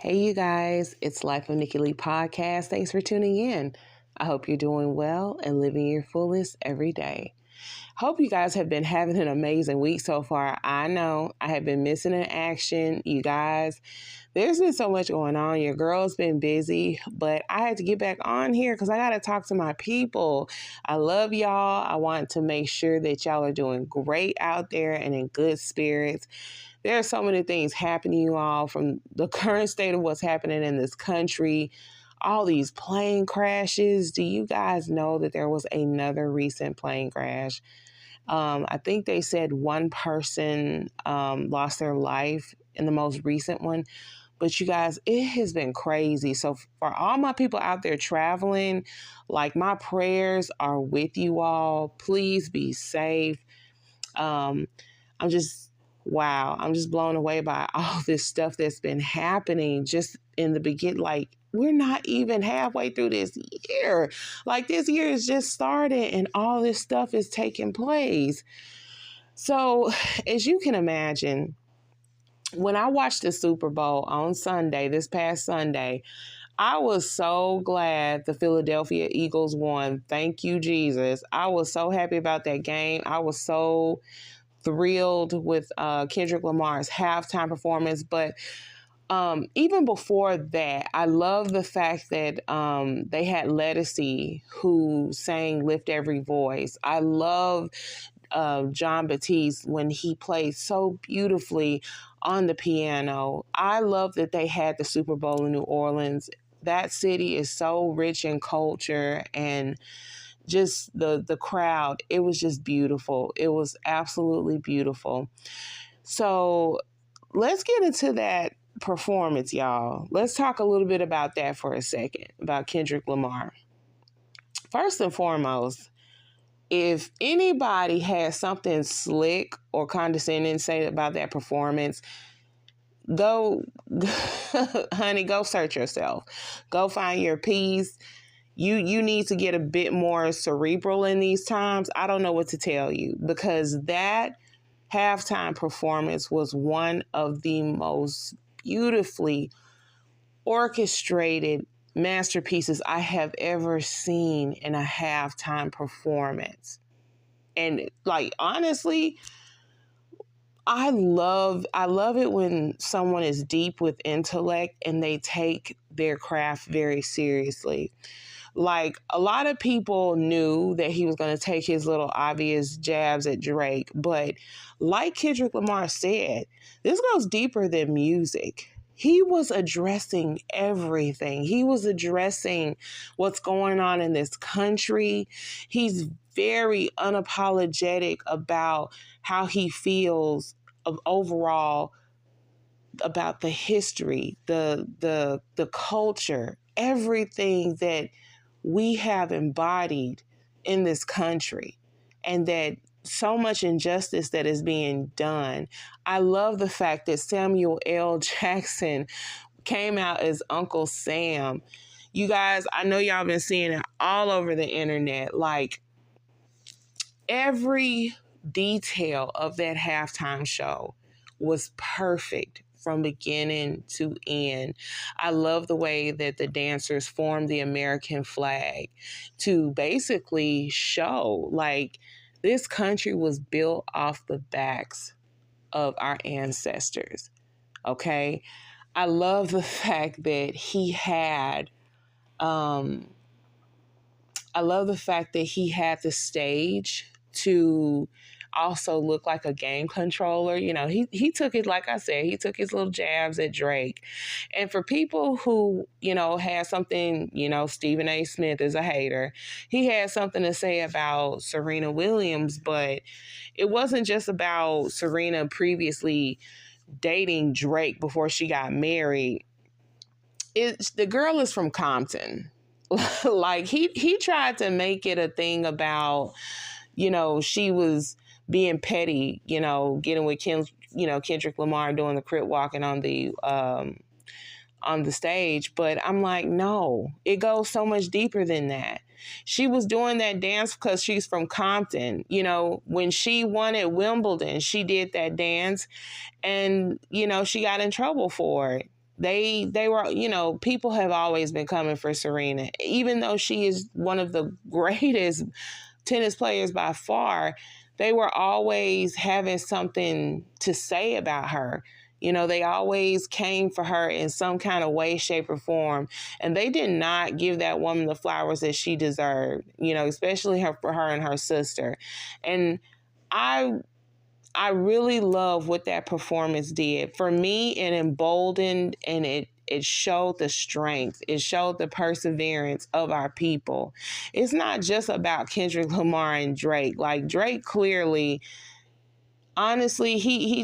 Hey, you guys, it's Life of Nikki Lee podcast. Thanks for tuning in. I hope you're doing well and living your fullest every day. Hope you guys have been having an amazing week so far. I know I have been missing in action. You guys, there's been so much going on. Your girl's been busy, but I had to get back on here because I got to talk to my people. I love y'all. I want to make sure that y'all are doing great out there and in good spirits. There are so many things happening to you all, from the current state of what's happening in this country, all these plane crashes. Do you guys know that there was another recent plane crash? I think they said one person lost their life in the most recent one. But you guys, it has been crazy. So for all my people out there traveling, like, my prayers are with you all. Please be safe. I'm just blown away by all this stuff that's been happening just in the beginning. Like, we're not even halfway through this year. Like, this year is just started and all this stuff is taking place. So, as you can imagine, when I watched the Super Bowl on Sunday, this past Sunday, I was so glad the Philadelphia Eagles won. Thank you, Jesus. I was so happy about that game. I was so thrilled with Kendrick Lamar's halftime performance. But even before that, I love the fact that they had Ledisi, who sang Lift Every Voice. I love John Batiste when he played so beautifully on the piano. I love that they had the Super Bowl in New Orleans. That city is so rich in culture, and just the crowd, it was just beautiful. It was absolutely beautiful. So let's get into that performance, y'all. Let's talk a little bit about that for a second, about Kendrick Lamar. First and foremost, if anybody has something slick or condescending to say about that performance, go, honey, go search yourself. Go find your peace. You need to get a bit more cerebral in these times. I don't know what to tell you, because that halftime performance was one of the most beautifully orchestrated masterpieces I have ever seen in a halftime performance. And, like, honestly, I love it when someone is deep with intellect and they take their craft very seriously. Like, a lot of people knew that he was going to take his little obvious jabs at Drake, but like Kendrick Lamar said, this goes deeper than music. He was addressing everything. He was addressing what's going on in this country. He's very unapologetic about how he feels overall about the history, the culture, everything that we have embodied in this country, and that so much injustice that is being done. I love the fact that Samuel L. Jackson came out as Uncle Sam. You guys, I know y'all been seeing it all over the internet. Like, every detail of that halftime show was perfect from beginning to end. I love the way that the dancers formed the American flag to basically show, like, this country was built off the backs of our ancestors. Okay? I love the fact that he had the stage to also look like a game controller. You know, he took it, like I said, he took his little jabs at Drake. And for people who, had something, Stephen A. Smith is a hater. He had something to say about Serena Williams, but it wasn't just about Serena previously dating Drake before she got married. The girl is from Compton. Like, he tried to make it a thing about, she was being petty, getting with Kendrick Lamar, doing the crip walking on the stage. But I'm like, no, it goes so much deeper than that. She was doing that dance because she's from Compton. When she won at Wimbledon, she did that dance, and, she got in trouble for it. They were, people have always been coming for Serena. Even though she is one of the greatest tennis players by far, they were always having something to say about her. They always came for her in some kind of way, shape, or form. And they did not give that woman the flowers that she deserved, especially for her and her sister. And I really love what that performance did. For me, it emboldened and it showed the strength. It showed the perseverance of our people. It's not just about Kendrick Lamar and Drake. Like, Drake clearly, honestly, he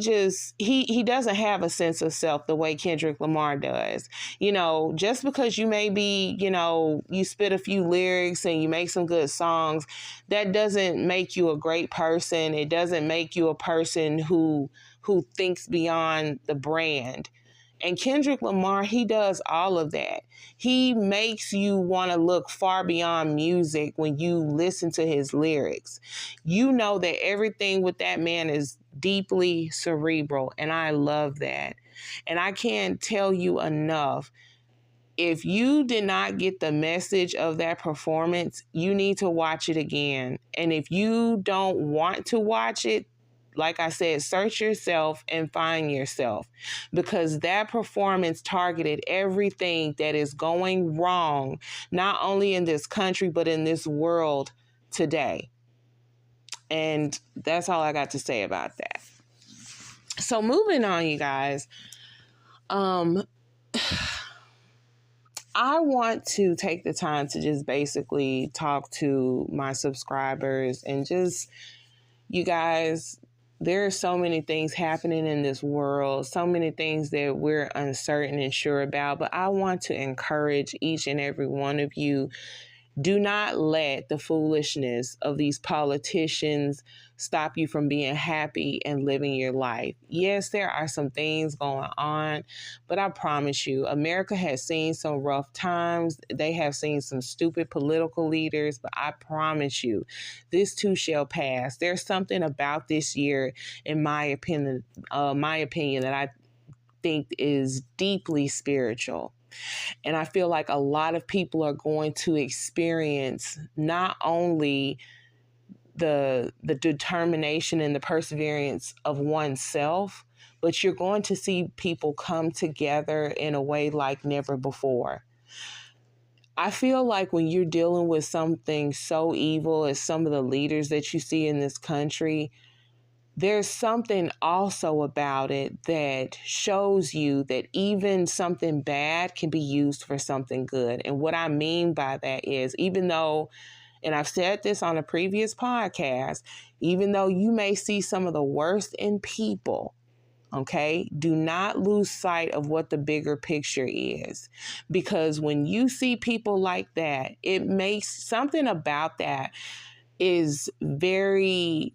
doesn't have a sense of self the way Kendrick Lamar does. Just because you may be, you spit a few lyrics and you make some good songs, that doesn't make you a great person. It doesn't make you a person who thinks beyond the brand. And Kendrick Lamar, he does all of that. He makes you want to look far beyond music when you listen to his lyrics. You know that everything with that man is deeply cerebral, and I love that. And I can't tell you enough. If you did not get the message of that performance, you need to watch it again. And if you don't want to watch it, like I said, search yourself and find yourself, because that performance targeted everything that is going wrong, not only in this country, but in this world today. And that's all I got to say about that. So moving on, you guys, I want to take the time to just basically talk to my subscribers and just, you guys, there are so many things happening in this world, so many things that we're uncertain and sure about, but I want to encourage each and every one of you. Do not let the foolishness of these politicians stop you from being happy and living your life. Yes, there are some things going on, but I promise you, America has seen some rough times. They have seen some stupid political leaders, but I promise you, this too shall pass. There's something about this year, in my opinion, that I think is deeply spiritual. And I feel like a lot of people are going to experience not only the determination and the perseverance of oneself, but you're going to see people come together in a way like never before. I feel like when you're dealing with something so evil as some of the leaders that you see in this country, there's something also about it that shows you that even something bad can be used for something good. And what I mean by that is, even though, and I've said this on a previous podcast, even though you may see some of the worst in people, okay, do not lose sight of what the bigger picture is. Because when you see people like that, it makes something about that is very...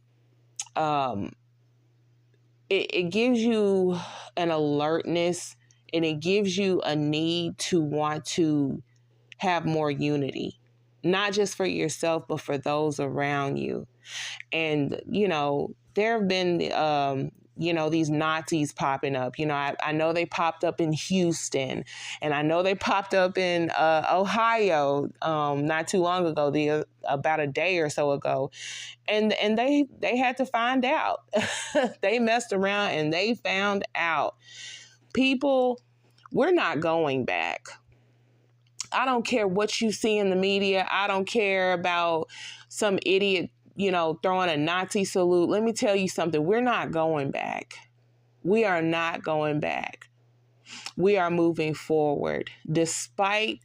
It gives you an alertness, and it gives you a need to want to have more unity, not just for yourself, but for those around you. And, there have been, these Nazis popping up. I know they popped up in Houston, and I know they popped up in Ohio not too long ago, about a day or so ago. And they had to find out. They messed around and they found out. People, we're not going back. I don't care what you see in the media. I don't care about some idiot, throwing a Nazi salute. Let me tell you something. We're not going back. We are not going back. We are moving forward. Despite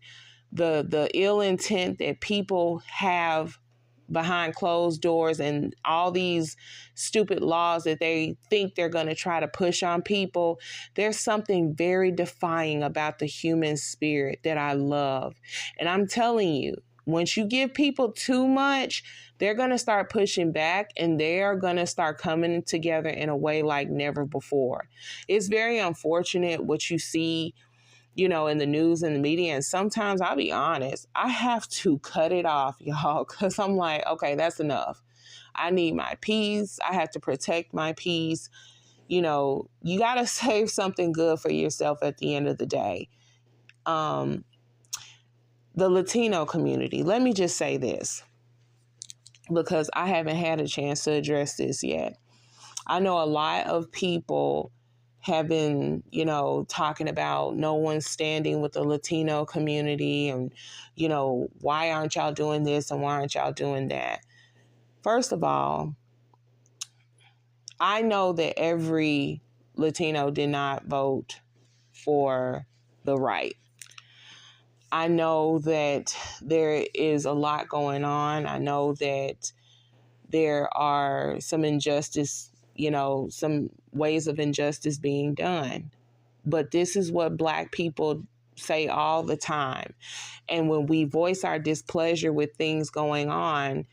the ill intent that people have behind closed doors and all these stupid laws that they think they're going to try to push on people, there's something very defying about the human spirit that I love. And I'm telling you, once you give people too much, they're going to start pushing back, and they're going to start coming together in a way like never before. It's very unfortunate what you see, in the news and the media. And sometimes, I'll be honest, I have to cut it off, y'all, because I'm like, okay, that's enough. I need my peace. I have to protect my peace. you know, you got to save something good for yourself at the end of the day. The Latino community, let me just say this, because I haven't had a chance to address this yet. I know a lot of people have been, you know, talking about no one's standing with the Latino community and, you know, why aren't y'all doing this and why aren't y'all doing that? First of all, I know that every Latino did not vote for the right. I know that there is a lot going on. I know that there are some injustice, you know, some ways of injustice being done. But this is what Black people say all the time. And when we voice our displeasure with things going on,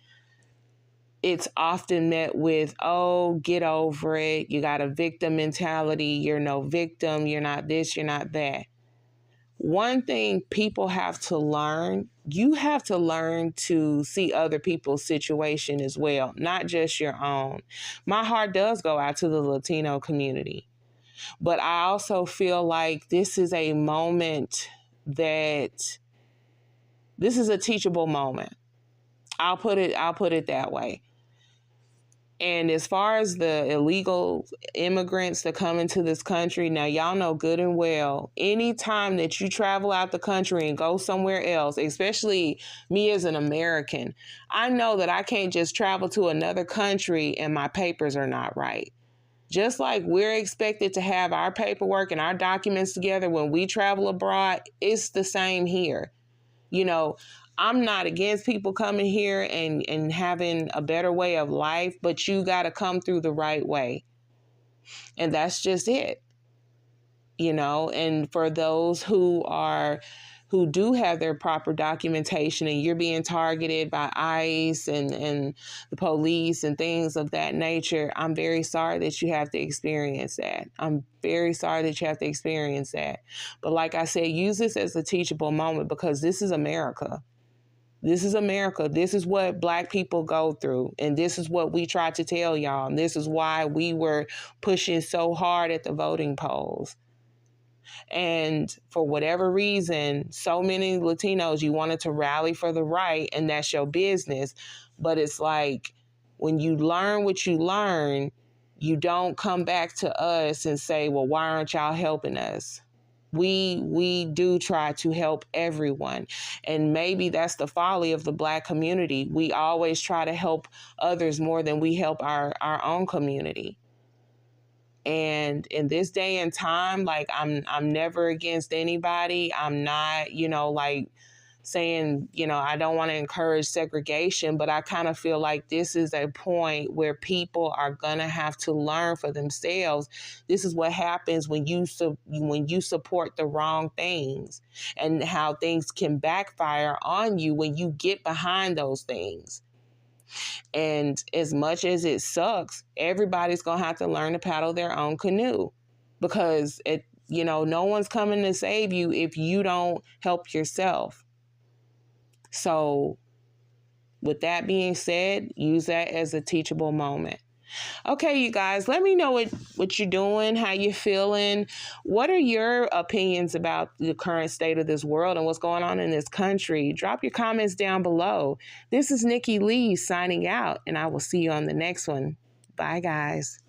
it's often met with, oh, get over it. You got a victim mentality. You're no victim. You're not this. You're not that. One thing people have to learn, you have to learn to see other people's situation as well, not just your own. My heart does go out to the Latino community, but I also feel like this is a moment that this is a teachable moment. I'll put it that way. And as far as the illegal immigrants that come into this country, now y'all know good and well, anytime that you travel out the country and go somewhere else, especially me as an American, I know that I can't just travel to another country and my papers are not right. Just like we're expected to have our paperwork and our documents together when we travel abroad, it's the same here. You know, I'm not against people coming here and having a better way of life, but you got to come through the right way. And that's just it. You know, and for those who do have their proper documentation and you're being targeted by ICE and the police and things of that nature, I'm very sorry that you have to experience that. I'm very sorry that you have to experience that. But like I said, use this as a teachable moment because this is America. This is America. This is what Black people go through. And this is what we try to tell y'all. And this is why we were pushing so hard at the voting polls. And for whatever reason, so many Latinos, you wanted to rally for the right, and that's your business. But it's like when you learn what you learn, you don't come back to us and say, well, why aren't y'all helping us? We do try to help everyone. And maybe that's the folly of the Black community. We always try to help others more than we help our own community. And in this day and time, like I'm never against anybody. I'm not, you know, like saying, you know, I don't want to encourage segregation, but I kind of feel like this is a point where people are going to have to learn for themselves. This is what happens when you support the wrong things and how things can backfire on you when you get behind those things. And as much as it sucks, everybody's going to have to learn to paddle their own canoe because no one's coming to save you if you don't help yourself. So with that being said, use that as a teachable moment. Okay, you guys, let me know what you're doing, how you're feeling. What are your opinions about the current state of this world and what's going on in this country? Drop your comments down below. This is Nikki Lee signing out, and I will see you on the next one. Bye, guys.